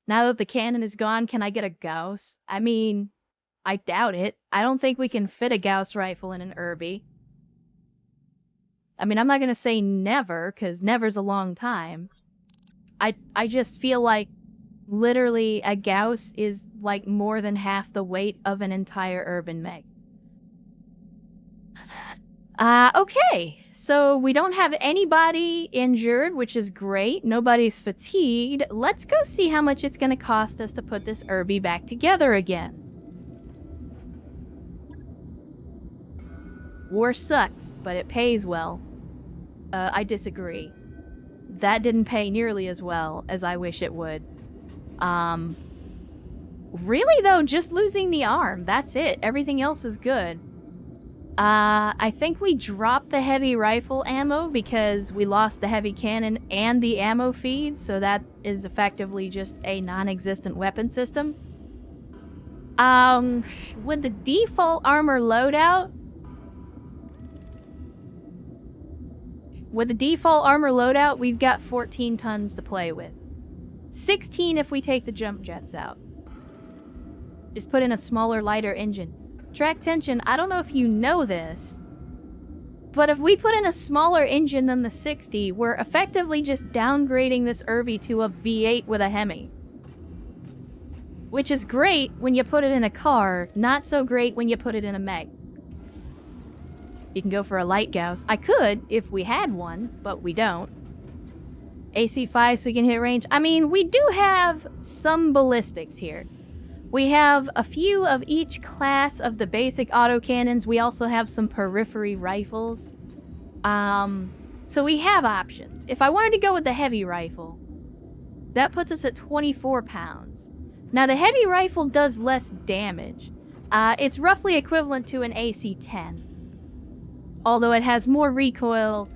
Now that the cannon is gone, can I get a Gauss? I mean, I doubt it. I don't think we can fit a Gauss rifle in an Irby. I mean, I'm not gonna say never, because never's a long time. I just feel like literally a Gauss is like more than half the weight of an entire urban mech. Okay, so we don't have anybody injured, which is great. Nobody's fatigued. Let's go see how much it's gonna cost us to put this Irby back together again. War sucks, but it pays well. I disagree. That didn't pay nearly as well as I wish it would. Really though, just losing the arm, that's it. Everything else is good. I think we dropped the heavy rifle ammo because we lost the heavy cannon and the ammo feed, so that is effectively just a non-existent weapon system. With the default armor loadout, we've got 14 tons to play with. 16 if we take the jump jets out. Just put in a smaller, lighter engine. Track tension, I don't know if you know this, but if we put in a smaller engine than the 60, we're effectively just downgrading this Irby to a V8 with a Hemi. Which is great when you put it in a car, not so great when you put it in a mech. You can go for a light Gauss. I could if we had one, but we don't. AC5 so we can hit range. I mean, we do have some ballistics here. We have a few of each class of the basic autocannons. We also have some periphery rifles. So we have options. If I wanted to go with the heavy rifle, that puts us at 24 pounds. Now the heavy rifle does less damage. It's roughly equivalent to an AC-10. Although it has more recoil,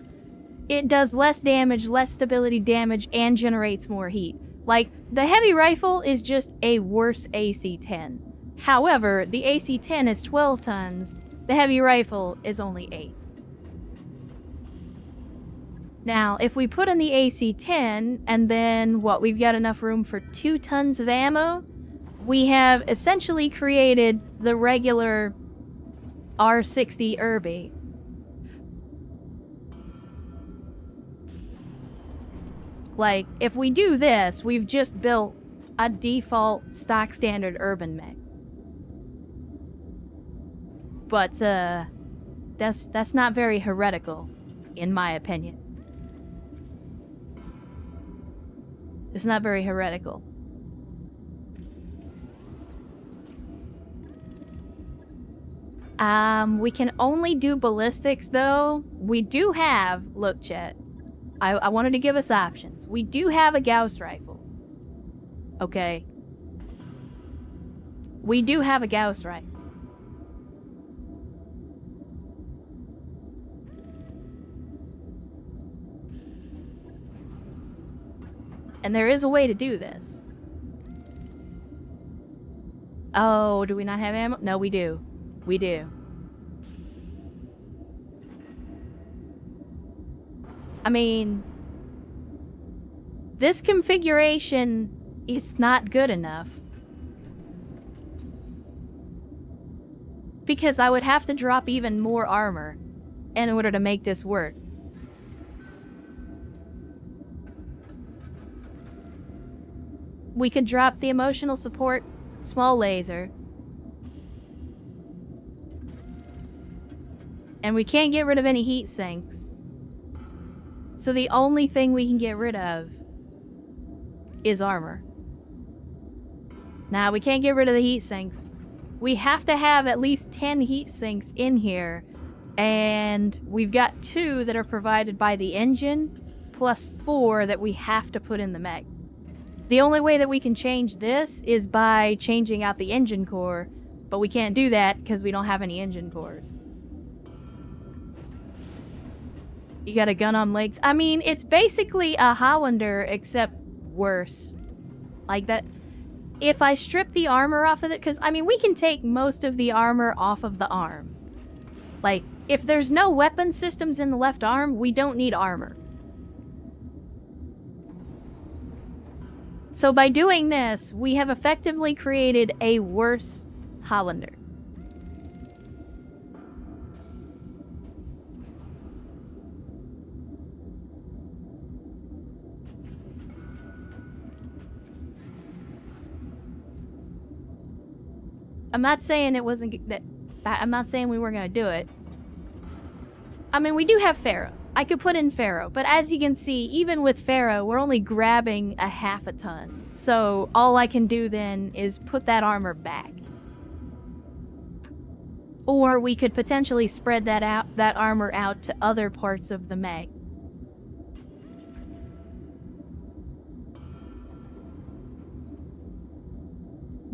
it does less damage, less stability damage, and generates more heat. Like, the heavy rifle is just a worse AC-10. However, the AC-10 is 12 tons, the heavy rifle is only 8. Now, if we put in the AC-10, and then, we've got enough room for 2 tons of ammo, we have essentially created the regular R60 Irby. Like, if we do this, we've just built a default stock standard urban mech. But, that's not very heretical, in my opinion. It's not very heretical. We can only do ballistics, though. We do have... Look, chat. I wanted to give us options. We do have a Gauss rifle. Okay. We do have a Gauss rifle. And there is a way to do this. Oh, do we not have ammo? No, we do. We do. I mean, this configuration is not good enough. Because I would have to drop even more armor in order to make this work. We could drop the emotional support, small laser. And we can't get rid of any heat sinks. So the only thing we can get rid of is armor. Now, we can't get rid of the heat sinks. We have to have at least 10 heat sinks in here. And we've got 2 that are provided by the engine, plus 4 that we have to put in the mech. The only way that we can change this is by changing out the engine core, but we can't do that because we don't have any engine cores. You got a gun on legs. I mean, it's basically a Hollander, except worse. Like that. If I strip the armor off of it, because, I mean, we can take most of the armor off of the arm. Like, if there's no weapon systems in the left arm, we don't need armor. So by doing this, we have effectively created a worse Hollander. I'm not saying it wasn't that. I'm not saying we weren't gonna do it. I mean, we do have Pharaoh. I could put in Pharaoh, but as you can see, even with Pharaoh, we're only grabbing a half a ton. So all I can do then is put that armor back. Or we could potentially spread that armor out to other parts of the mech.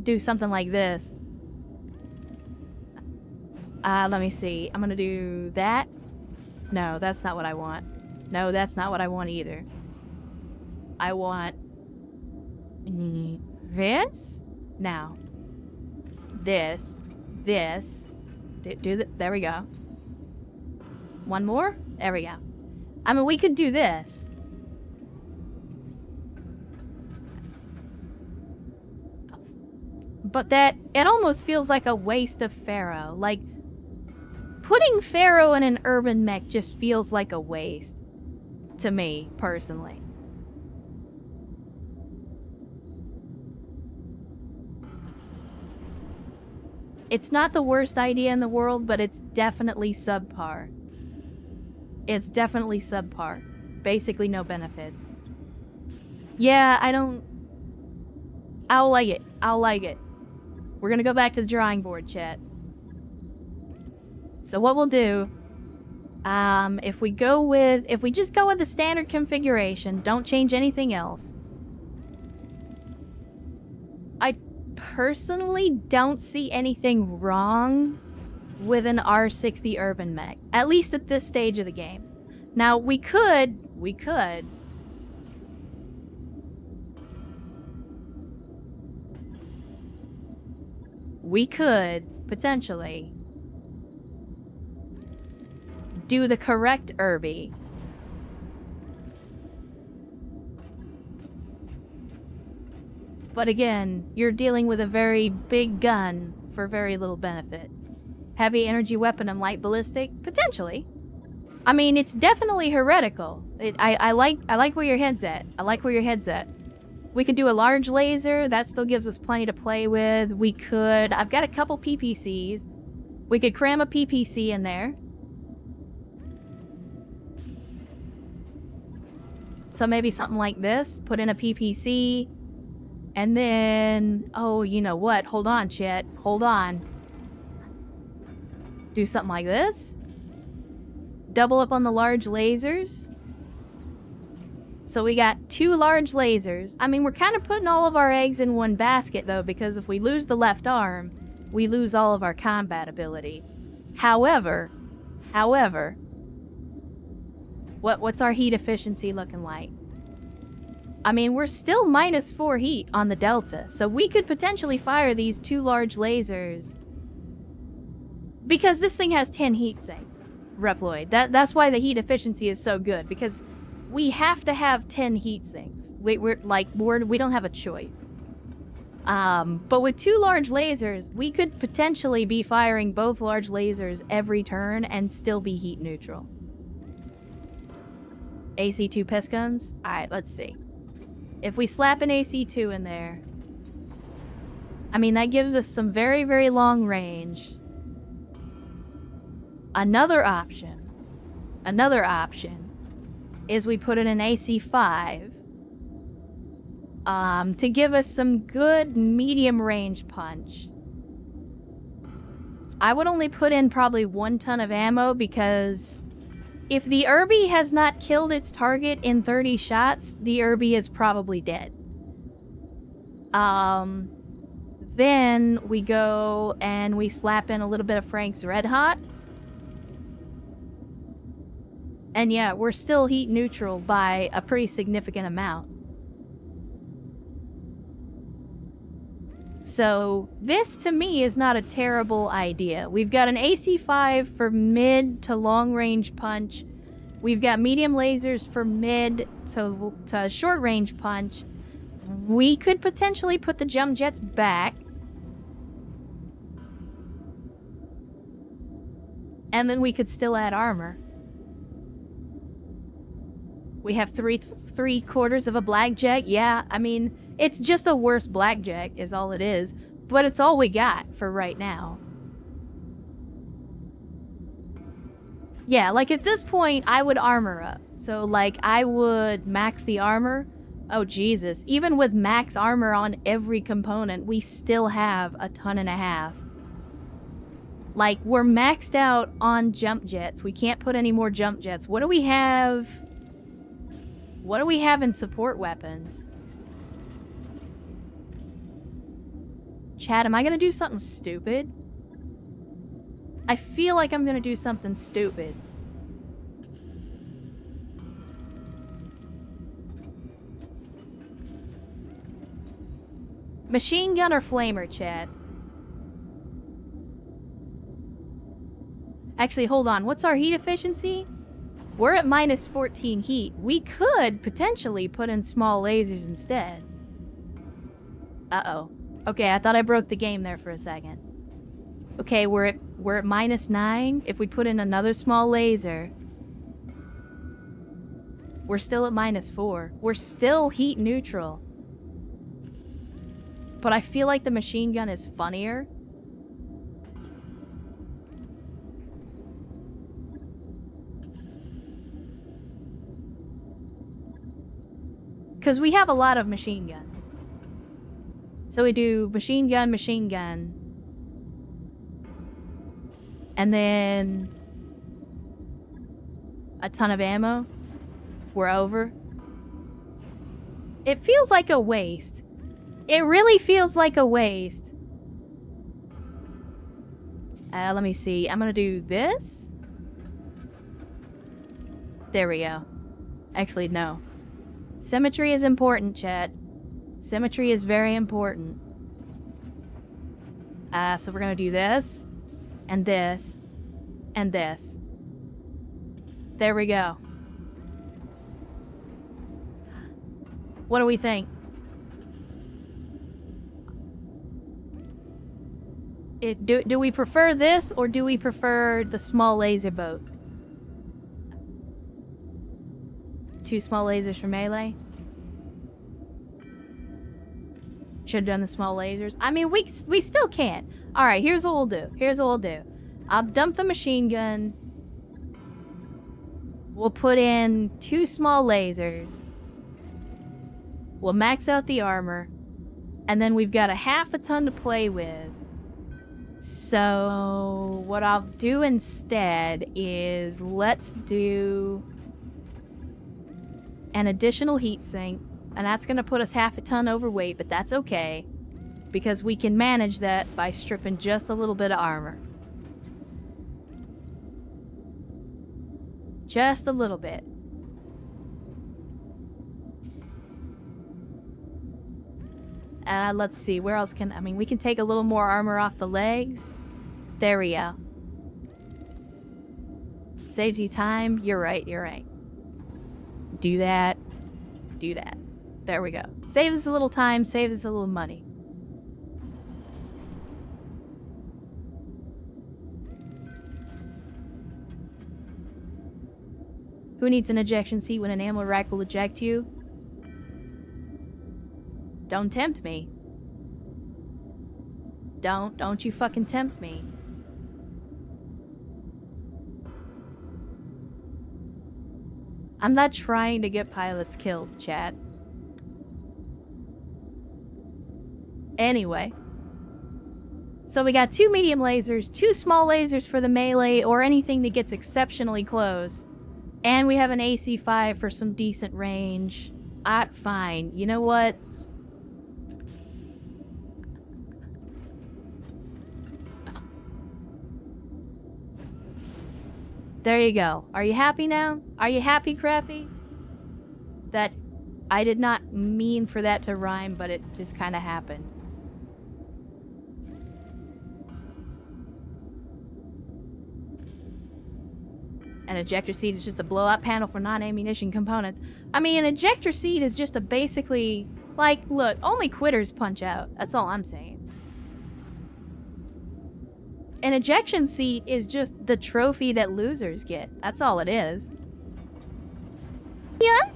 Do something like this. Let me see. I'm gonna do that. No, that's not what I want. No, that's not what I want either. I want this. Now. This. There we go. One more? There we go. I mean, we could do this. But it almost feels like a waste of Pharaoh. Like, putting Pharaoh in an urban mech just feels like a waste. To me, personally. It's not the worst idea in the world, but it's definitely subpar. It's definitely subpar. Basically no benefits. Yeah, I'll like it. I'll like it. We're gonna go back to the drawing board, chat. So what we'll do, if we just go with the standard configuration, don't change anything else. I personally don't see anything wrong with an R60 urban mech, at least at this stage of the game. Now, we could potentially do the correct Irby. But again, you're dealing with a very big gun for very little benefit. Heavy energy weapon and light ballistic? Potentially. I mean, it's definitely heretical. I like where your head's at. I like where your head's at. We could do a large laser. That still gives us plenty to play with. I've got a couple PPCs. We could cram a PPC in there. So maybe something like this. Put in a PPC. And then... Oh, you know what? Hold on, chat. Hold on. Do something like this. Double up on the large lasers. So we got 2 large lasers. I mean, we're kind of putting all of our eggs in one basket, though, because if we lose the left arm, we lose all of our combat ability. However, what's our heat efficiency looking like? I mean, we're still -4 heat on the Delta, so we could potentially fire these 2 large lasers. Because this thing has 10 heat sinks, Reploid. That's why the heat efficiency is so good, because we have to have 10 heat sinks. We don't have a choice. But with 2 large lasers, we could potentially be firing both large lasers every turn and still be heat neutral. AC2 piss guns? Alright, let's see. If we slap an AC2 in there, I mean, that gives us some very, very long range. Another option is we put in an AC5 to give us some good medium range punch. I would only put in probably 1 ton of ammo because if the Irby has not killed its target in 30 shots, the Irby is probably dead. Then we go and we slap in a little bit of Frank's Red Hot. And yeah, we're still heat neutral by a pretty significant amount. So this, to me, is not a terrible idea. We've got an AC5 for mid to long range punch. We've got medium lasers for mid to short range punch. We could potentially put the jump jets back. And then we could still add armor. We have three quarters of a blackjack. Yeah, I mean, it's just a worse blackjack is all it is. But it's all we got for right now. Yeah, like at this point, I would armor up. So like I would max the armor. Oh, Jesus. Even with max armor on every component, we still have a ton and a half. Like, we're maxed out on jump jets. We can't put any more jump jets. What do we have? What do we have in support weapons? Chad, am I gonna do something stupid? I feel like I'm gonna do something stupid. Machine gun or flamer, Chad? Actually, hold on. What's our heat efficiency? We're at minus 14 heat. We could potentially put in small lasers instead. Uh-oh. Okay, I thought I broke the game there for a second. Okay, we're at minus 9. If we put in another small laser, we're still at minus 4. We're still heat neutral. But I feel like the machine gun is funnier. Because we have a lot of machine guns. So we do machine gun, and then a ton of ammo. We're over. It feels like a waste. It really feels like a waste. Let me see. I'm gonna do this. There we go. Actually, no. Symmetry is important, chat. Symmetry is very important. So we're gonna do this, and this, and this. There we go. What do we think? Do we prefer this, or do we prefer the small laser boat? 2 small lasers for melee? Should have done the small lasers. I mean, we still can. Alright, here's what we'll do. I'll dump the machine gun. We'll put in 2 small lasers. We'll max out the armor. And then we've got a half a ton to play with. So, what I'll do instead is let's do an additional heat sink, and that's going to put us half a ton overweight, but that's okay, because we can manage that by stripping just a little bit of armor. Just a little bit. Let's see, where else can... I mean, we can take a little more armor off the legs. There we go. Saves you time. You're right. Do that. There we go. Saves us a little time, saves us a little money. Who needs an ejection seat when an ammo rack will eject you? Don't tempt me. Don't you fucking tempt me. I'm not trying to get pilots killed, chat. Anyway. So we got 2 medium lasers, 2 small lasers for the melee or anything that gets exceptionally close. And we have an AC-5 for some decent range. Fine. You know what? There you go. Are you happy now? Are you happy, Crappy? That I did not mean for that to rhyme, but it just kind of happened. An ejector seat is just a blow-up panel for non-ammunition components. I mean, an ejector seat is just a basically Like, look, only quitters punch out. That's all I'm saying. An ejection seat is just the trophy that losers get. That's all it is. Yeah?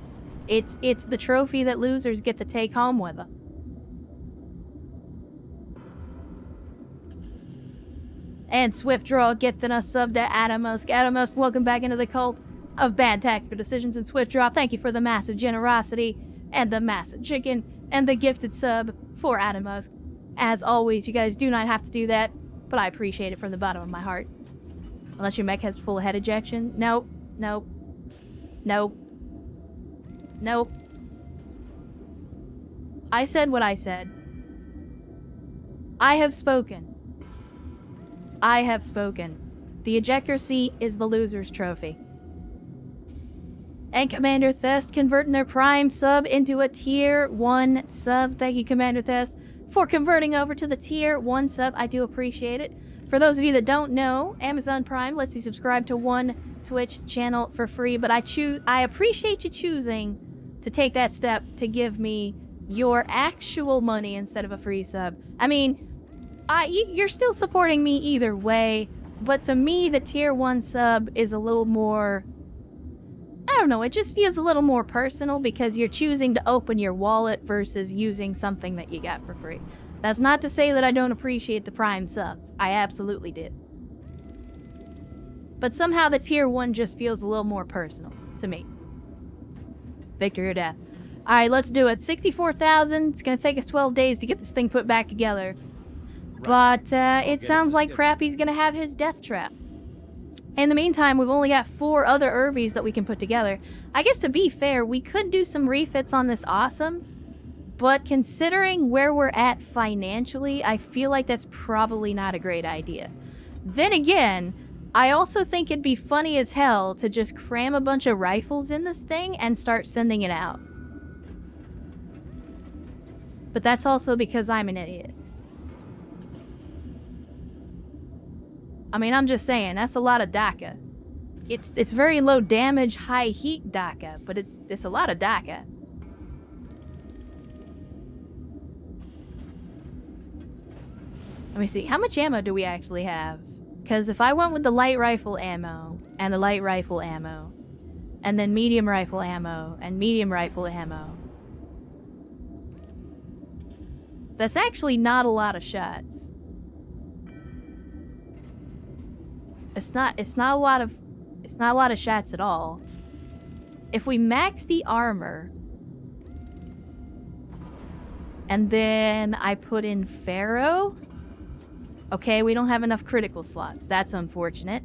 It's the trophy that losers get to take home with them. And Swift Draw gifting us sub to Adamusk. Adamusk, welcome back into the cult of bad tactical decisions in Swift Draw. Thank you for the massive generosity and the massive chicken and the gifted sub for Adamusk. As always, you guys do not have to do that, but I appreciate it from the bottom of my heart. Unless your mech has full head ejection. Nope. Nope. Nope. Nope. I said what I said. I have spoken. I have spoken. The ejector seat is the loser's trophy. And Commander Thest converting their Prime sub into a Tier 1 sub. Thank you, Commander Thest, for converting over to the Tier 1 sub. I do appreciate it. For those of you that don't know, Amazon Prime lets you subscribe to one Twitch channel for free, but I appreciate you choosing to take that step to give me your actual money instead of a free sub. I mean, you're still supporting me either way, but to me, the Tier 1 sub is a little more... I don't know, it just feels a little more personal because you're choosing to open your wallet versus using something that you got for free. That's not to say that I don't appreciate the Prime subs. I absolutely did. But somehow the Tier 1 just feels a little more personal to me. Victory or death. Alright, let's do it. 64,000. It's gonna take us 12 days to get this thing put back together. But it sounds like Crappy's gonna have his death trap. In the meantime, we've only got 4 other Urbies that we can put together. I guess to be fair, we could do some refits on this awesome, but considering where we're at financially, I feel like that's probably not a great idea. Then again, I also think it'd be funny as hell to just cram a bunch of rifles in this thing and start sending it out. But that's also because I'm an idiot. I mean, I'm just saying, that's a lot of DACA. It's very low damage, high heat DACA, but it's a lot of DACA. Let me see, how much ammo do we actually have? Because if I went with the light rifle ammo, and the light rifle ammo, and then medium rifle ammo, and medium rifle ammo, that's actually not a lot of shots. It's not a lot of shots at all. If we max the armor and then I put in Pharaoh, okay, we don't have enough critical slots. That's unfortunate.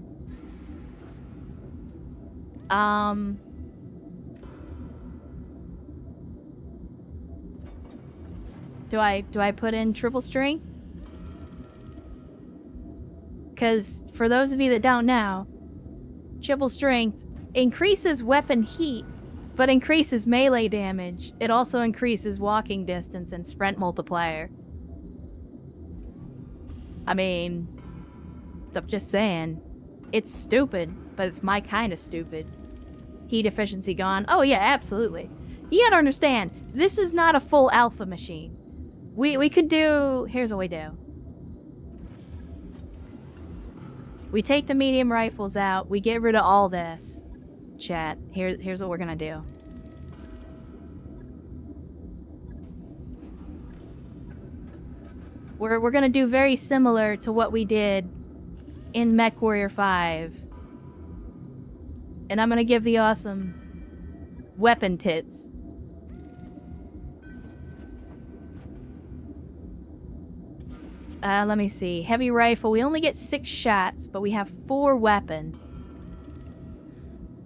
Do I put in triple strength? Because for those of you that don't know, triple strength increases weapon heat, but increases melee damage. It also increases walking distance and sprint multiplier. I mean, I'm just saying, it's stupid, but it's my kind of stupid. Heat efficiency gone. Oh yeah, absolutely. You gotta understand, this is not a full alpha machine. We could do... Here's what we do. We take the medium rifles out. We get rid of all this. Chat. Here's what we're gonna do. We're gonna do very similar to what we did in MechWarrior 5. And I'm gonna give the awesome weapon tits. Let me see. Heavy rifle, we only get 6 shots, but we have 4 weapons.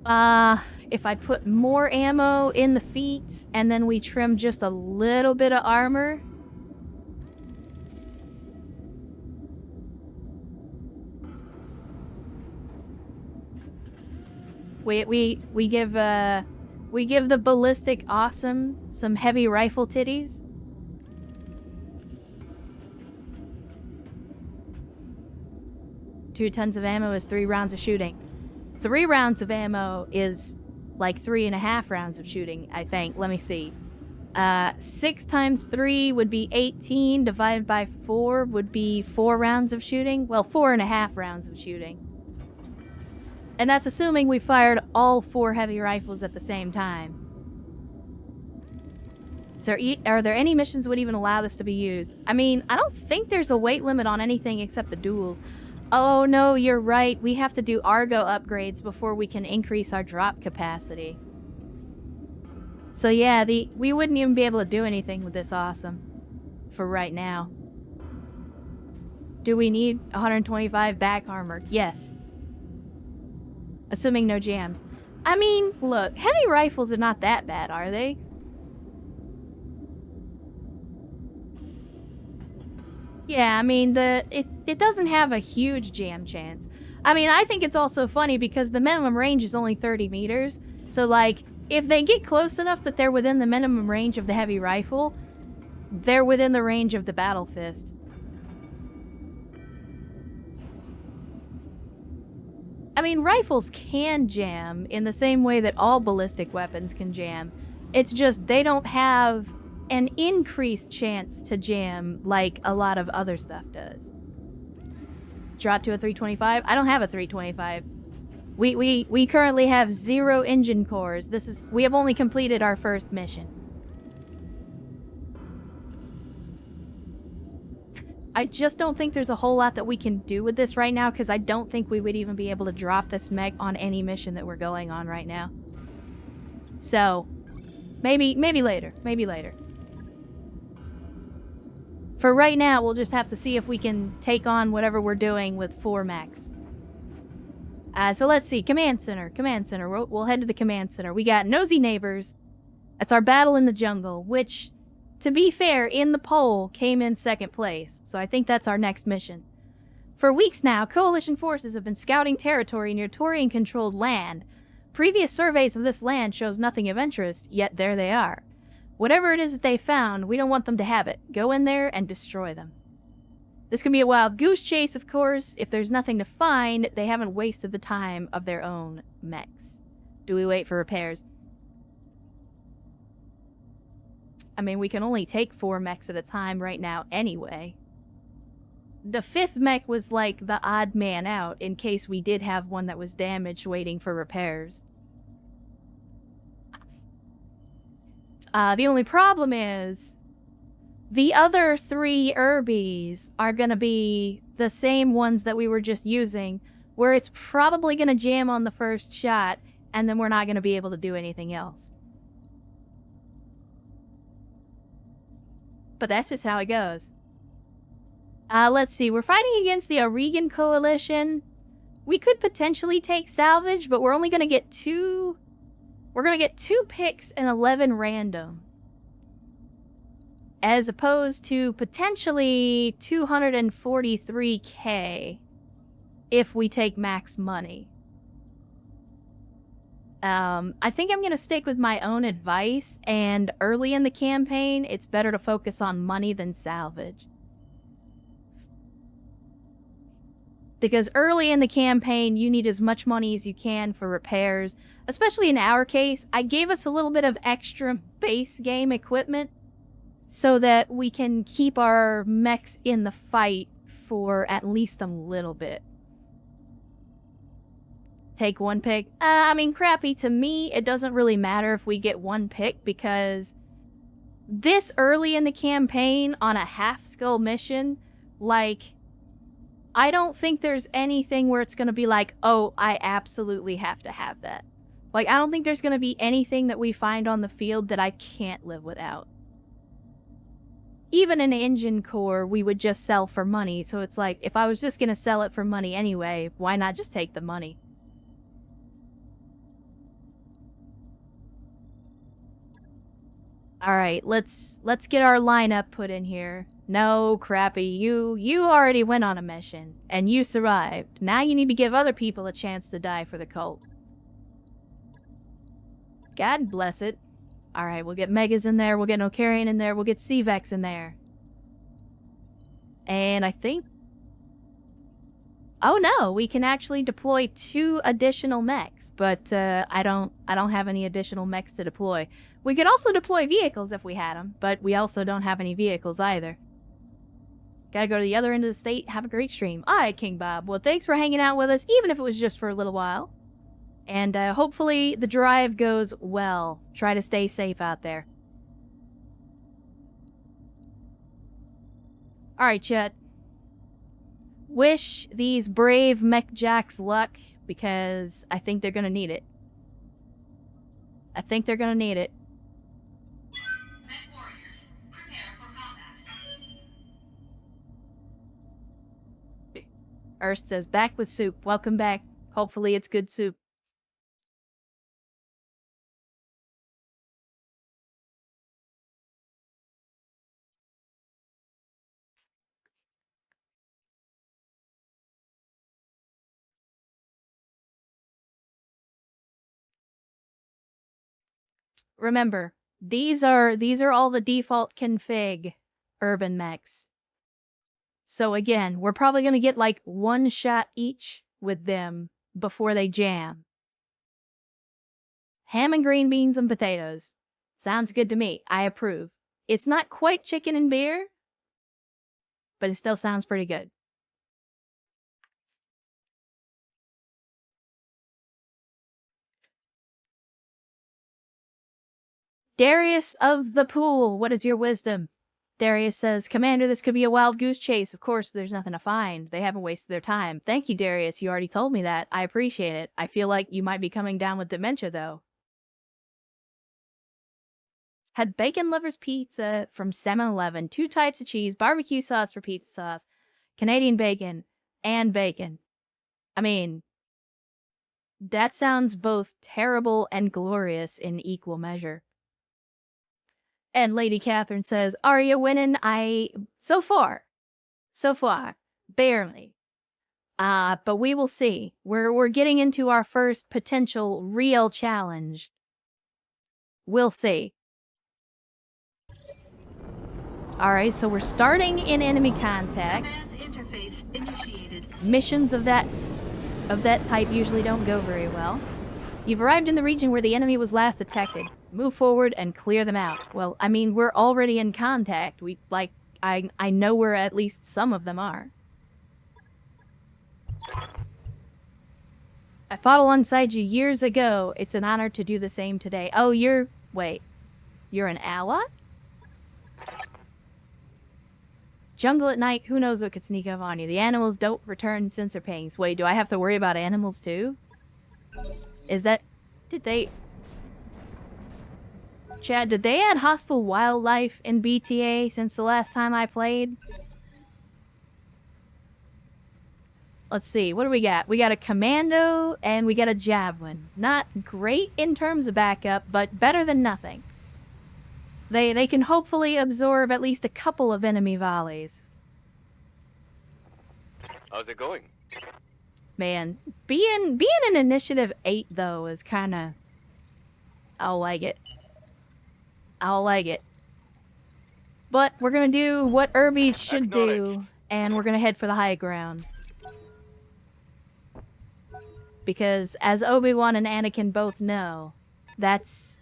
If I put more ammo in the feet, and then we trim just a little bit of armor. We give the ballistic awesome some heavy rifle titties. Two tons of ammo is 3 rounds of shooting. 3 rounds of ammo is like 3.5 rounds of shooting, I think. Let me see. 6 times 3 would be 18, divided by 4 would be 4 rounds of shooting. Well, 4.5 rounds of shooting. And that's assuming we fired all 4 heavy rifles at the same time. So are there any missions that would even allow this to be used? I mean, I don't think there's a weight limit on anything except the duels. Oh no, you're right. We have to do Argo upgrades before we can increase our drop capacity. So yeah, we wouldn't even be able to do anything with this awesome for right now. Do we need 125 back armor? Yes. Assuming no jams. I mean, look, heavy rifles are not that bad, are they? Yeah, I mean, it doesn't have a huge jam chance. I mean, I think it's also funny because the minimum range is only 30 meters. So, like, if they get close enough that they're within the minimum range of the heavy rifle, they're within the range of the battle fist. I mean, rifles can jam in the same way that all ballistic weapons can jam. It's just they don't have an increased chance to jam like a lot of other stuff does. Drop to a 325? I don't have a 325. We currently have 0 engine cores. We have only completed our first mission. I just don't think there's a whole lot that we can do with this right now because I don't think we would even be able to drop this mech on any mission that we're going on right now. So, maybe later. Maybe later. For right now, we'll just have to see if we can take on whatever we're doing with 4 mechs. So let's see. Command Center. Command Center. We'll head to the Command Center. We got Nosy Neighbors. That's our battle in the jungle, which, to be fair, in the poll, came in 2nd place. So I think that's our next mission. For weeks now, Coalition forces have been scouting territory near Taurian-controlled land. Previous surveys of this land shows nothing of interest, yet there they are. Whatever it is that they found, we don't want them to have it. Go in there and destroy them. This can be a wild goose chase, of course. If there's nothing to find, they haven't wasted the time of their own mechs. Do we wait for repairs? I mean, we can only take 4 mechs at a time right now anyway. The 5th mech was like the odd man out in case we did have one that was damaged waiting for repairs. The only problem is the other 3 Urbies are gonna be the same ones that we were just using, where it's probably gonna jam on the first shot, and then we're not gonna be able to do anything else. But that's just how it goes. Let's see. We're fighting against the Aurigan Coalition. We could potentially take salvage, but we're only gonna get 2... We're gonna get 2 picks and 11 random. As opposed to potentially 243k if we take max money. I think I'm gonna stick with my own advice, and early in the campaign, it's better to focus on money than salvage. Because early in the campaign, you need as much money as you can for repairs. Especially in our case, I gave us a little bit of extra base game equipment so that we can keep our mechs in the fight for at least a little bit. Take 1 pick. I mean, crappy, to me, it doesn't really matter if we get 1 pick because this early in the campaign on a half-skull mission, like, I don't think there's anything where it's going to be like, oh, I absolutely have to have that. Like, I don't think there's going to be anything that we find on the field that I can't live without. Even an engine core, we would just sell for money, so it's like, if I was just going to sell it for money anyway, why not just take the money? Alright, let's get our lineup put in here. No, crappy, you already went on a mission, and you survived. Now you need to give other people a chance to die for the cult. God bless it. Alright, we'll get Megas in there, we'll get Nocarian in there, we'll get Cvex in there. And I think Oh no, we can actually deploy 2 additional mechs, but I don't have any additional mechs to deploy. We could also deploy vehicles if we had them, but we also don't have any vehicles either. Gotta go to the other end of the state. Have a great stream. Alright, King Bob. Well, thanks for hanging out with us, even if it was just for a little while. And hopefully the drive goes well. Try to stay safe out there. Alright, Chet. Wish these brave mech jacks luck, because I think they're gonna need it. I think they're gonna need it. Mech warriors, prepare for combat. Erst says, back with soup. Welcome back. Hopefully it's good soup. Remember, these are all the default config urban mechs. So again, we're probably gonna get like 1 shot each with them before they jam. Ham and green beans and potatoes. Sounds good to me. I approve. It's not quite chicken and beer, but it still sounds pretty good. Darius of the Pool, what is your wisdom? Darius says, Commander, this could be a wild goose chase. Of course, there's nothing to find. They haven't wasted their time. Thank you, Darius. You already told me that. I appreciate it. I feel like you might be coming down with dementia, though. Had bacon lovers pizza from 7-Eleven, 2 types of cheese, barbecue sauce for pizza sauce, Canadian bacon, and bacon. I mean, that sounds both terrible and glorious in equal measure. And Lady Catherine says, Arya winning? So far, barely. But we will see. We're getting into our first potential real challenge. We'll see. Alright, so we're starting in enemy contact. Command interface initiated. Missions of that type usually don't go very well. You've arrived in the region where the enemy was last detected. Move forward and clear them out. Well, I mean, we're already in contact. I know where at least some of them are. I fought alongside you years ago. It's an honor to do the same today. Oh, wait. You're an ally? Jungle at night, who knows what could sneak up on you. The animals don't return sensor pings. Wait, do I have to worry about animals too? Chad, did they add hostile wildlife in BTA since the last time I played? Let's see, what do we got? We got a commando and we got a javelin. Not great in terms of backup, but better than nothing. They can hopefully absorb at least a couple of enemy volleys. How's it going? Man, being an initiative 8 though is kinda... I'll like it. But we're gonna do what Irbies should do, and we're gonna head for the high ground. Because as Obi-Wan and Anakin both know, that's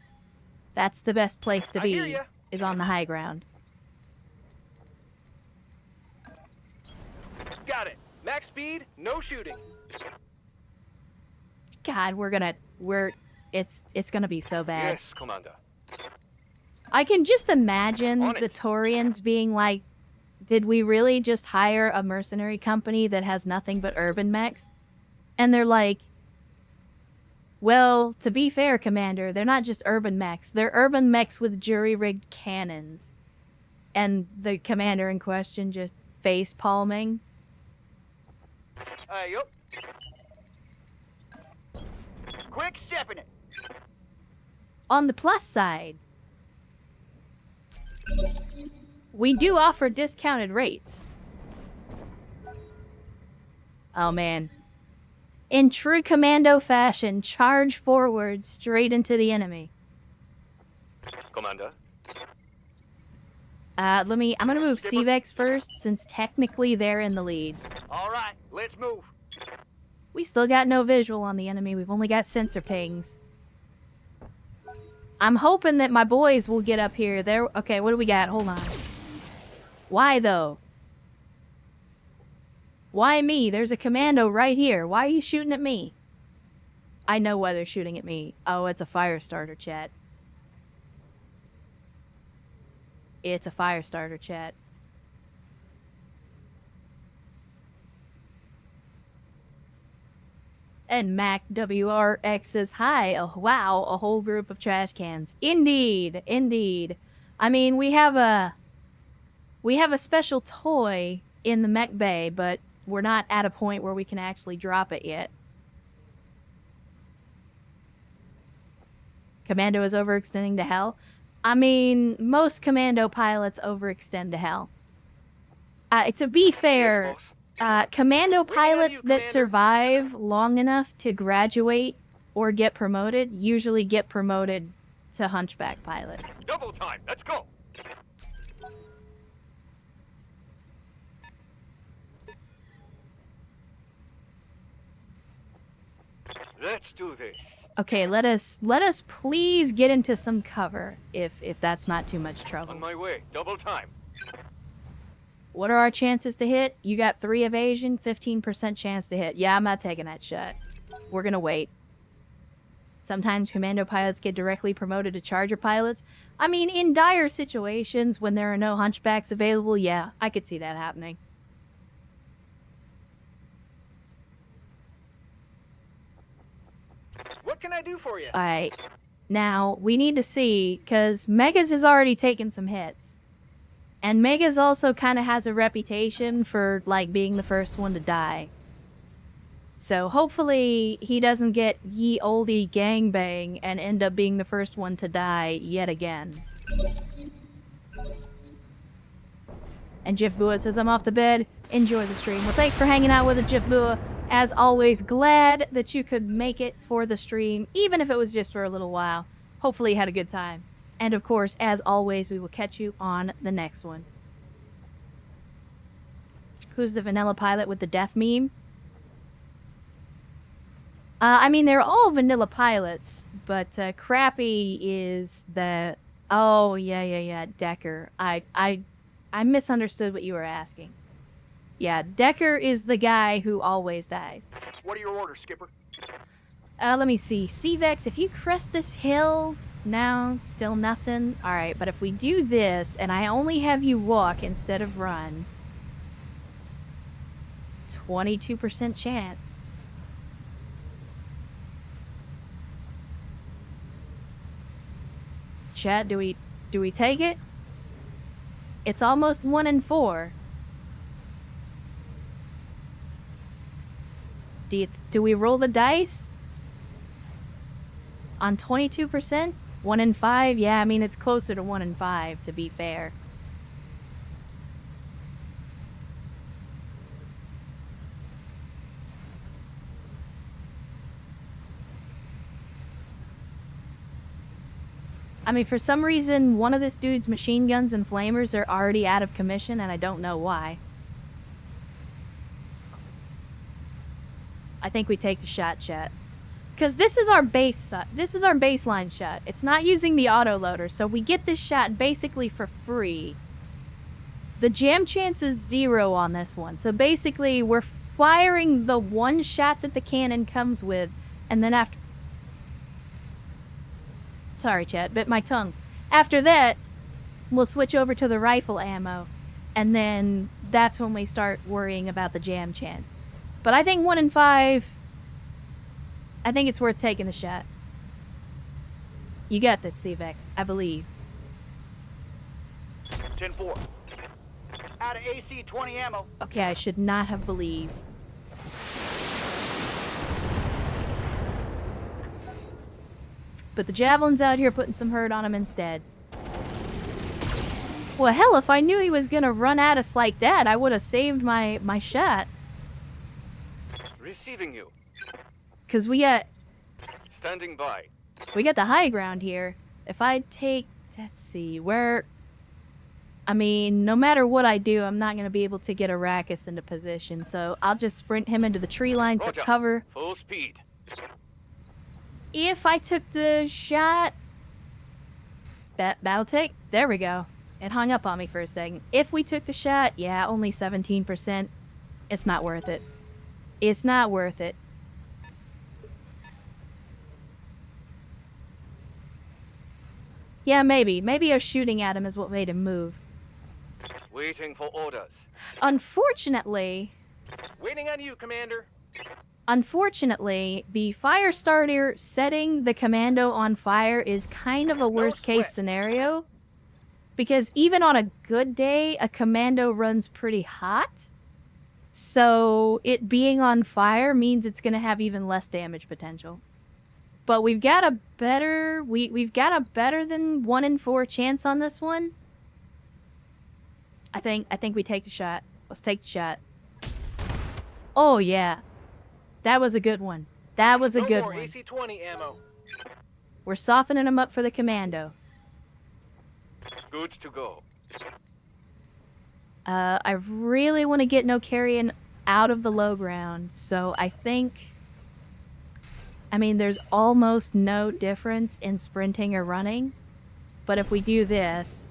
the best place to be, is on the high ground. Got it. Max speed, no shooting. God, it's gonna be so bad. Yes, Commander. I can just imagine the Taurians being like, did we really just hire a mercenary company that has nothing but urban mechs? And they're like, well, to be fair, Commander, they're not just urban mechs. They're urban mechs with jury-rigged cannons. And the commander in question just face-palming. Yup. Quick stepping it. On the plus side, we do offer discounted rates. Oh man. In true commando fashion, charge forward straight into the enemy. Commander. I'm gonna move CVEX first, since technically they're in the lead. All right, let's move. We still got no visual on the enemy. We've only got sensor pings. I'm hoping that my boys will get up here. Okay, what do we got? Hold on. Why, though? Why me? There's a commando right here. Why are you shooting at me? I know why they're shooting at me. Oh, it's a fire starter, chat. It's a fire starter, chat. And Mac WRX says, hi. Oh, wow, a whole group of trash cans. Indeed, indeed. I mean, we have a special toy in the mech bay, but we're not at a point where we can actually drop it yet. Commando is overextending to hell. I mean, most commando pilots overextend to hell. To be fair, commando pilots that survive long enough to graduate or get promoted usually get promoted to hunchback pilots. Double time. Let's go. Let's do this. Okay, let us please get into some cover if that's not too much trouble. On my way. Double time. What are our chances to hit? You got 3 evasion, 15% chance to hit. Yeah, I'm not taking that shot. We're gonna wait. Sometimes commando pilots get directly promoted to charger pilots. I mean, in dire situations when there are no hunchbacks available, yeah, I could see that happening. What can I do for you? Alright. Now, we need to see, because Megas has already taken some hits. And Megas also kind of has a reputation for, like, being the first one to die. So hopefully he doesn't get ye olde gangbang and end up being the first one to die yet again. And Jif Bua says, I'm off to bed. Enjoy the stream. Well, thanks for hanging out with us, Jif Bua. As always, glad that you could make it for the stream, even if it was just for a little while. Hopefully you had a good time. And of course, as always, we will catch you on the next one. Who's the vanilla pilot with the death meme? I mean, they're all vanilla pilots, but Crappy is the... Oh, yeah, Decker. I misunderstood what you were asking. Yeah, Decker is the guy who always dies. What are your orders, Skipper? Let me see. CVEX, if you crest this hill... No, still nothing. Alright, but if we do this, and I only have you walk instead of run... 22% chance. Chat, do we take it? It's almost 1 in 4. Do we roll the dice? On 22%? 1 in 5? Yeah, I mean, it's closer to 1 in 5, to be fair. I mean, for some reason, one of this dude's machine guns and flamers are already out of commission, and I don't know why. I think we take the shot, chat. Because this is our baseline shot. It's not using the autoloader, so we get this shot basically for free. The jam chance is 0 on this one. So basically, we're firing the one shot that the cannon comes with, and then after... Sorry, chat, bit my tongue. After that, we'll switch over to the rifle ammo, and then that's when we start worrying about the jam chance. But I think 1 in 5... I think it's worth taking the shot. You got this, CVEX. I believe. 10-4. Out of AC 20 ammo. Okay, I should not have believed. But the Javelin's out here putting some hurt on him instead. Well, hell, if I knew he was gonna run at us like that, I would have saved my shot. Receiving you. Because we got Standing by. the high ground here. If I take... Let's see, where... I mean, no matter what I do, I'm not going to be able to get Arrakis into position, so I'll just sprint him into the tree line for Roger. cover. Full speed. If I took the shot... Battletech? There we go. It hung up on me for a second. If we took the shot, yeah, only 17%. It's not worth it. It's not worth it. Yeah, maybe. Maybe us shooting at him is what made him move. Waiting for orders. Unfortunately, Waiting on you, Commander. the fire starter setting the commando on fire is kind of a worst case sweat. scenario. Because even on a good day, a commando runs pretty hot. So it being on fire means it's going to have even less damage potential. But we've got a better... We've got a better than 1 in 4 chance on this one. I think we take the shot. Let's take the shot. Oh, yeah. That was a good one. That was a good more one. AC-20 ammo. We're softening them up for the commando. Good to go. I really want to get no carrion out of the low ground, so I think... I mean, there's almost no difference in sprinting or running, but if we do this,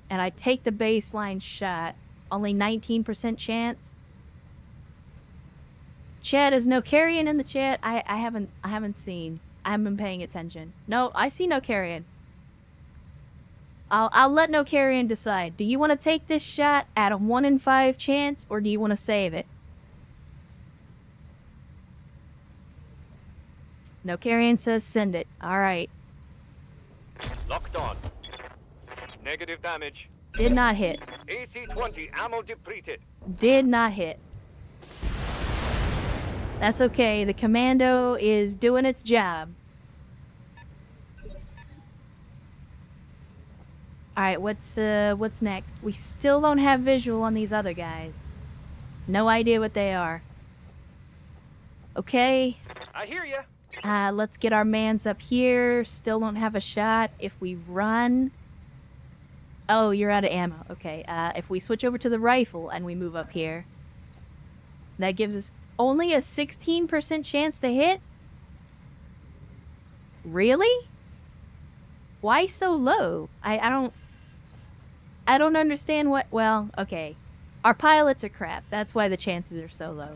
and I take the baseline shot, only 19% chance. Chat, is no carrion in the chat? I haven't seen. I haven't been paying attention. No, I see no carrion. I'll let no carrion decide. Do you want to take this shot at a 1 in 5 chance, or do you want to save it? No carrion says send it. Alright. Locked on. Negative damage. Did not hit. AC-20 ammo depleted. Did not hit. That's okay. The commando is doing its job. Alright, what's next? We still don't have visual on these other guys. No idea what they are. Okay. I hear ya. Let's get our mans up here. Still don't have a shot. If we run... Oh, you're out of ammo. Okay, if we switch over to the rifle and we move up here, that gives us only a 16% chance to hit? Really? Why so low? I don't understand what... Well, okay. Our pilots are crap. That's why the chances are so low.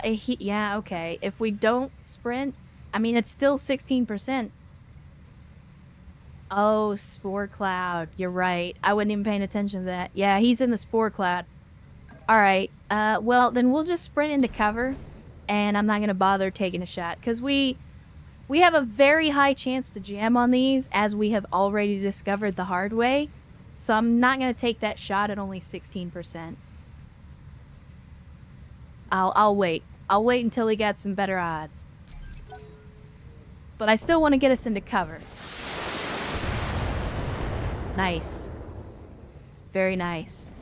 Yeah, okay. If we don't sprint, I mean, it's still 16%. Oh, spore cloud. You're right. I wasn't even paying attention to that. Yeah, he's in the spore cloud. Alright, well, then we'll just sprint into cover, and I'm not gonna bother taking a shot, because we have a very high chance to jam on these, as we have already discovered the hard way, so I'm not gonna take that shot at only 16%. I'll wait. I'll wait until we got some better odds. But I still want to get us into cover. Nice. Very nice.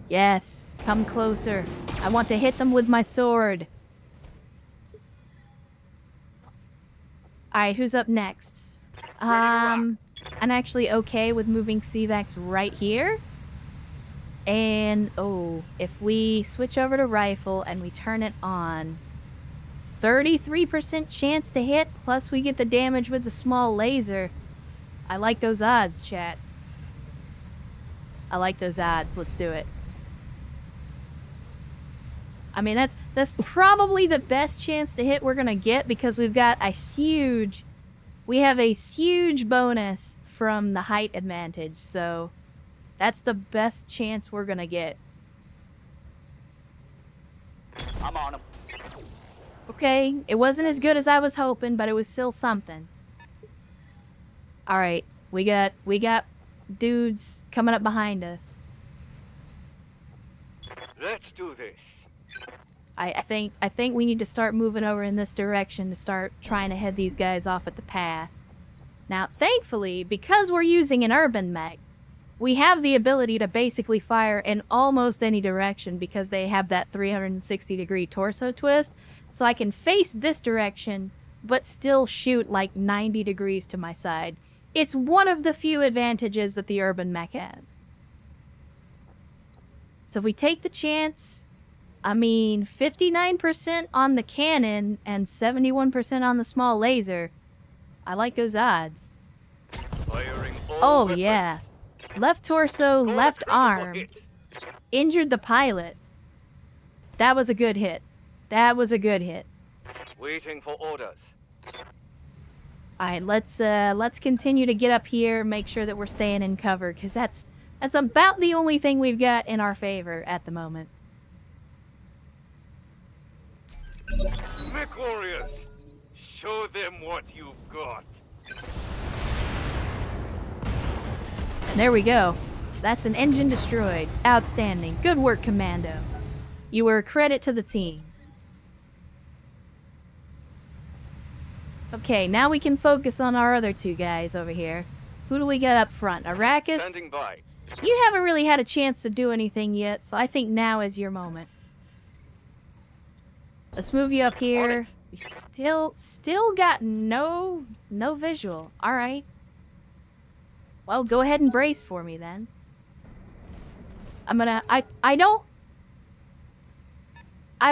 Yes, come closer. I want to hit them with my sword. Alright, who's up next? I'm actually okay with moving CVAX right here. And, oh, if we switch over to rifle and we turn it on, 33% chance to hit, plus we get the damage with the small laser. I like those odds, chat. I like those odds. Let's do it. I mean, that's probably the best chance to hit we're gonna get, because we've got a huge... We have a huge bonus from the height advantage, so... That's the best chance we're gonna get. I'm on him. Okay, it wasn't as good as I was hoping, but it was still something. Alright, we got dudes coming up behind us. Let's do this. I think we need to start moving over in this direction to start trying to head these guys off at the pass. Now, thankfully, because we're using an urban mech, we have the ability to basically fire in almost any direction because they have that 360-degree torso twist. So I can face this direction but still shoot like 90 degrees to my side. It's one of the few advantages that the urban mech has. So if we take the chance, I mean, 59% on the cannon and 71% on the small laser. I like those odds. Firing all Oh, weapons. yeah. Left torso, Score a left critical arm. hit. Injured the pilot. That was a good hit. That was a good hit. Waiting for orders. Alright, let's continue to get up here, make sure that we're staying in cover, because that's about the only thing we've got in our favor at the moment. Mech warriors, show them what you've got. And there we go. That's an engine destroyed. Outstanding. Good work, Commando. You were a credit to the team. Okay, now we can focus on our other two guys over here. Who do we got up front? Arrakis? Standing by. You haven't really had a chance to do anything yet, so I think now is your moment. Let's move you up here. We still got no visual. Alright. Well, go ahead and brace for me then. I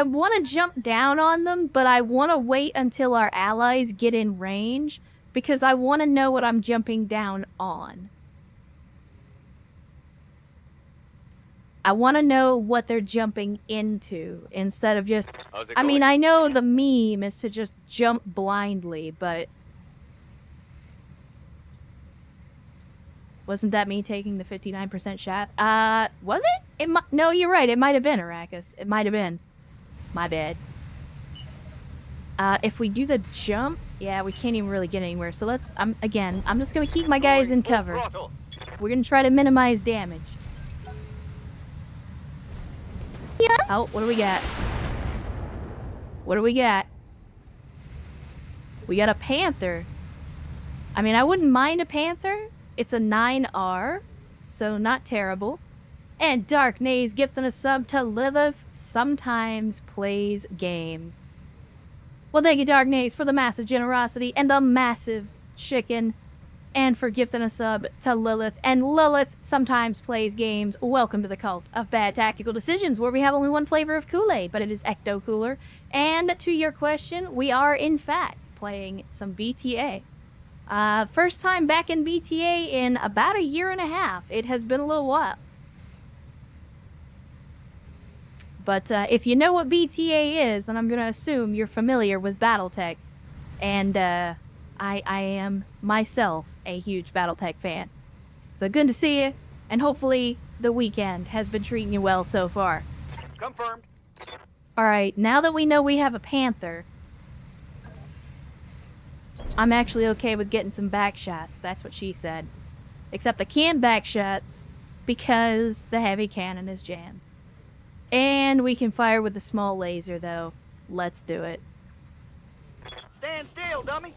want to jump down on them, but I want to wait until our allies get in range, because I want to know what I'm jumping down on. I want to know what they're jumping into, instead of just... How's it I mean, going? I know the meme is to just jump blindly, but... Wasn't that me taking the 59% shot? Was it? No, you're right. It might have been, Arrakis. It might have been. My bad. If we do the jump, yeah, we can't even really get anywhere. So let's, I'm just gonna keep my guys in Going full cover. throttle. We're gonna try to minimize damage. Yeah. Oh, what do we got? What do we got? We got a Panther. I mean, I wouldn't mind a Panther. It's a 9R, so not terrible. And Dark Naze gifting a sub to Lilith sometimes plays games. Well, thank you, Dark Naze, for the massive generosity and the massive chicken. And for gifting a sub to Lilith. And Lilith sometimes plays games. Welcome to the cult of bad tactical decisions, where we have only one flavor of Kool-Aid, but it is Ecto Cooler. And to your question, we are in fact playing some BTA. First time back in BTA in about a year and a half. It has been a little while. But if you know what BTA is, then I'm going to assume you're familiar with Battletech. And I am myself a huge Battletech fan. So good to see you, and hopefully the weekend has been treating you well so far. Confirmed. Alright, now that we know we have a Panther, I'm actually okay with getting some back shots. That's what she said. Except I can't back shots because the heavy cannon is jammed. And we can fire with the small laser, though. Let's do it. Stand still, dummy.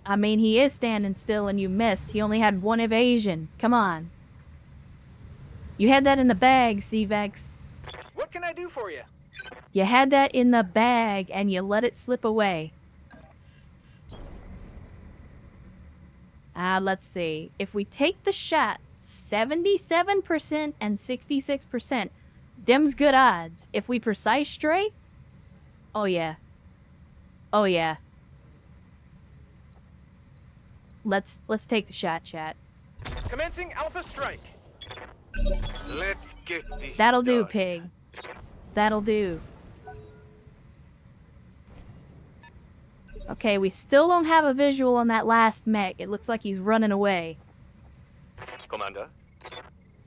I mean, he is standing still and you missed. He only had one evasion. Come on. You had that in the bag, C-Vex. What can I do for you? You had that in the bag and you let it slip away. Let's see. If we take the shot, 77% and 66%, them's good odds. If we precise straight, oh yeah. Oh yeah. Let's take the shot, chat. Commencing Alpha Strike. Let's get this That'll do, done. pig. That'll do. Okay, we still don't have a visual on that last mech. It looks like he's running away. Commander.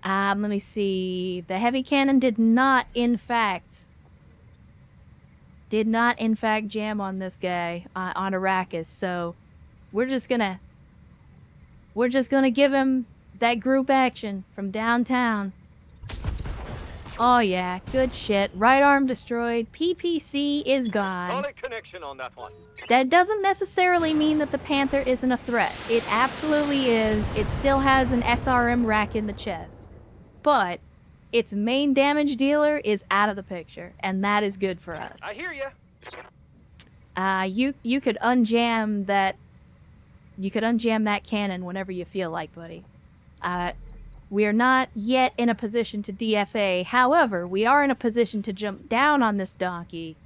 Let me see. The heavy cannon did not, in fact, jam on this guy, on Arrakis. So we're just gonna give him that group action from downtown. Oh yeah, good shit. Right arm destroyed. PPC is gone. Solid connection on that one. That doesn't necessarily mean that the Panther isn't a threat. It absolutely is. It still has an SRM rack in the chest. But its main damage dealer is out of the picture, and that is good for us. I hear ya. You could unjam that. You could unjam that cannon whenever you feel like, buddy. We are not yet in a position to DFA. However, we are in a position to jump down on this donkey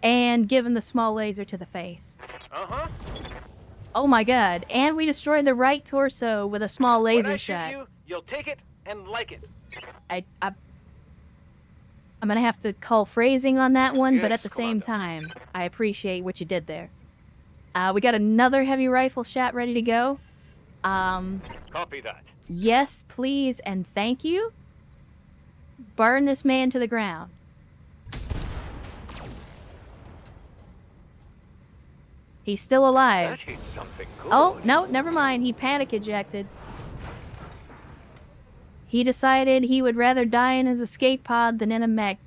and give him the small laser to the face. Uh-huh. Oh my god. And we destroyed the right torso with a small laser When I shot. shoot you, you'll take it and like it. I'm gonna have to call phrasing on that one, but Yes, at the same Commander. time, I appreciate what you did there. We got another heavy rifle shot ready to go. Copy that. Yes, please, and thank you. Burn this man to the ground. He's still alive. That hit something good. Oh, no, never mind. He panic ejected. He decided he would rather die in his escape pod than in a mech.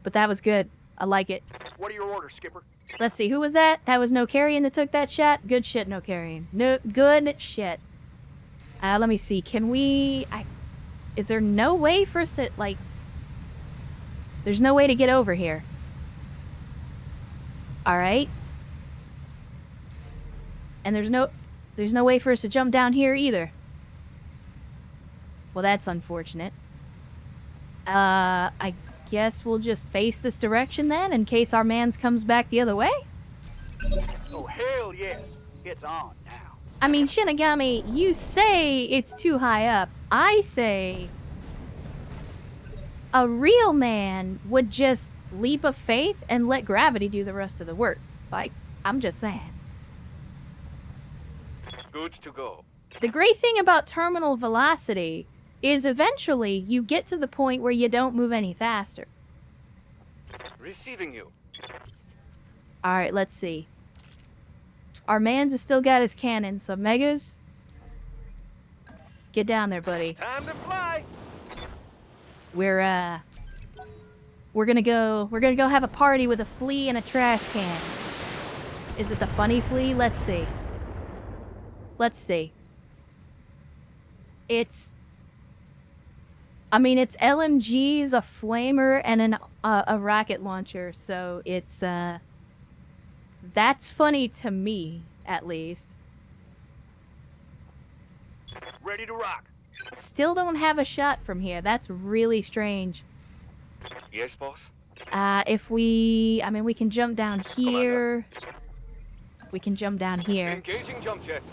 But that was good. I like it. What are your orders, Skipper? Let's see, who was that? That was No Carrion that took that shot? Good shit, No Carrion. No, good shit. Let me see. Can we... is there no way for us to, like... There's no way to get over here. Alright. And there's no way for us to jump down here either. Well, that's unfortunate. I guess we'll just face this direction then, in case our mans comes back the other way? Oh, hell yes. It's on now. I mean, Shinigami, you say it's too high up. I say a real man would just leap of faith and let gravity do the rest of the work. Like, I'm just saying. Good to go. The great thing about terminal velocity is eventually you get to the point where you don't move any faster. Receiving you. Alright, let's see. Our man's has still got his cannon, so Megas, get down there, buddy. Time to fly. We're gonna go have a party with a flea and a trash can. Is it the funny flea? Let's see. Let's see. It's LMGs, a flamer, and a rocket launcher, so it's that's funny to me, at least. Ready to rock. Still don't have a shot from here. That's really strange. Yes, boss. If we can jump down here. We can jump down here. Engaging jump jet.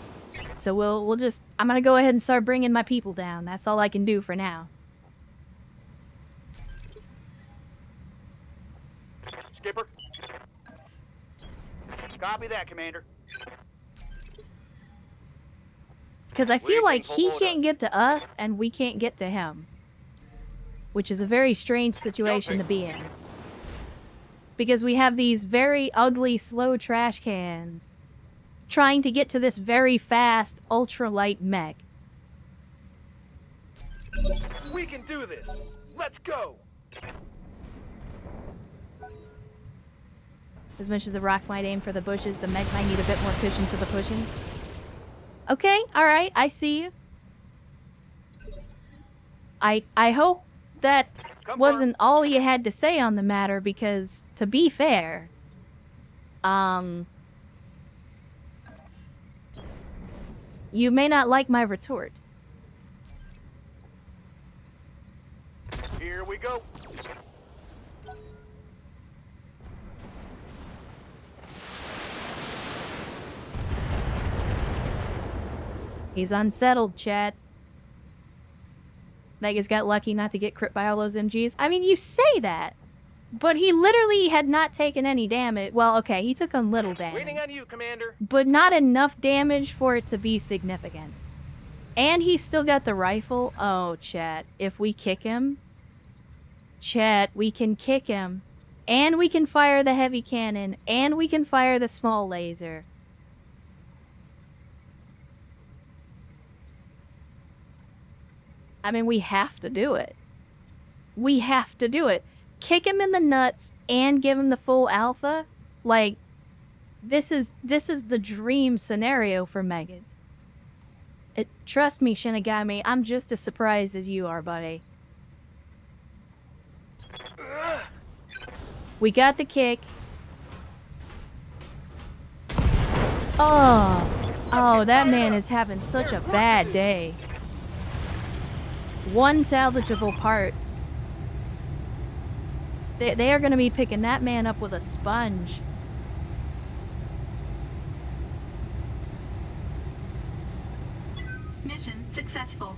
So we'll just... I'm gonna go ahead and start bringing my people down. That's all I can do for now. Skipper. Copy that, Commander. Because I feel like he can't get to us, and we can't get to him. Which is a very strange situation to be in. Because we have these very ugly, slow trash cans trying to get to this very fast, ultralight mech. We can do this. Let's go. As much as the rock might aim for the bushes, the mech might need a bit more cushion for the pushing. Okay, alright, I see you. I hope that wasn't all you had to say on the matter, because, to be fair, you may not like my retort. Here we go. He's unsettled, Chad. Megas got lucky not to get crit by all those MGs. I mean, you say that, but he literally had not taken any damage. Well, okay, he took a little Waiting damage, on you, Commander. but not enough damage for it to be significant. And he's still got the rifle. Oh, chat, if we kick him, chat, we can kick him, and we can fire the heavy cannon, and we can fire the small laser. I mean, we have to do it. We have to do it. Kick him in the nuts and give him the full alpha. Like, this is the dream scenario for Megas. Trust me, Shinigami, I'm just as surprised as you are, buddy. We got the kick. Oh, that man is having such a bad day. One salvageable part. They are going to be picking that man up with a sponge. Mission successful.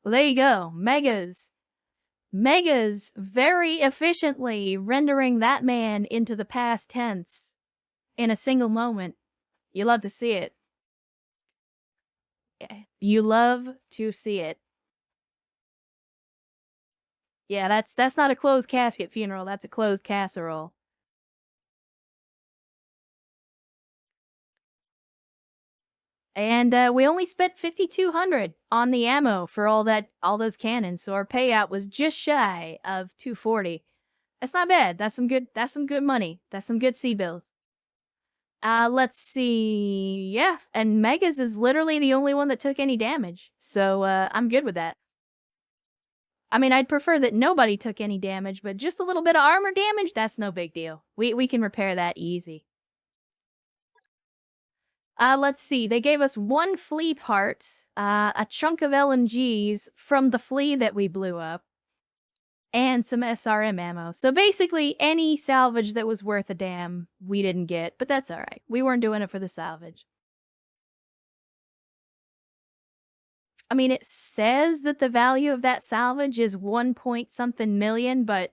Well, there you go. Megas. Megas very efficiently rendering that man into the past tense in a single moment. You love to see it. You love to see it. Yeah, that's not a closed casket funeral. That's a closed casserole. And we only spent 5,200 on the ammo for all those cannons, so our payout was just shy of 240. That's not bad. That's some good money. That's some good sea bills. Let's see. Yeah, and Megas is literally the only one that took any damage. So I'm good with that. I mean, I'd prefer that nobody took any damage, but just a little bit of armor damage, that's no big deal. We can repair that easy. Let's see. They gave us one flea part, a chunk of LMGs from the flea that we blew up, and some SRM ammo. So basically, any salvage that was worth a damn, we didn't get, but that's alright. We weren't doing it for the salvage. I mean, it says that the value of that salvage is 1 point something million, but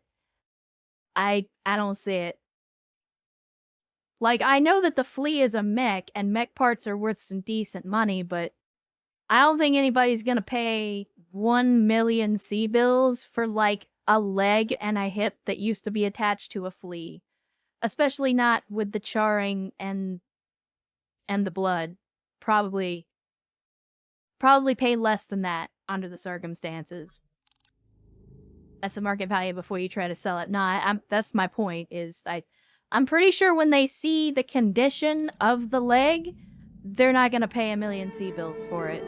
I don't see it. Like, I know that the flea is a mech, and mech parts are worth some decent money, but I don't think anybody's gonna pay 1 million sea bills for, like, a leg and a hip that used to be attached to a flea. Especially not with the charring and the blood. Probably pay less than that under the circumstances. That's a market value before you try to sell it. Nah, that's my point, is I'm pretty sure when they see the condition of the leg, they're not gonna pay 1 million sea bills for it.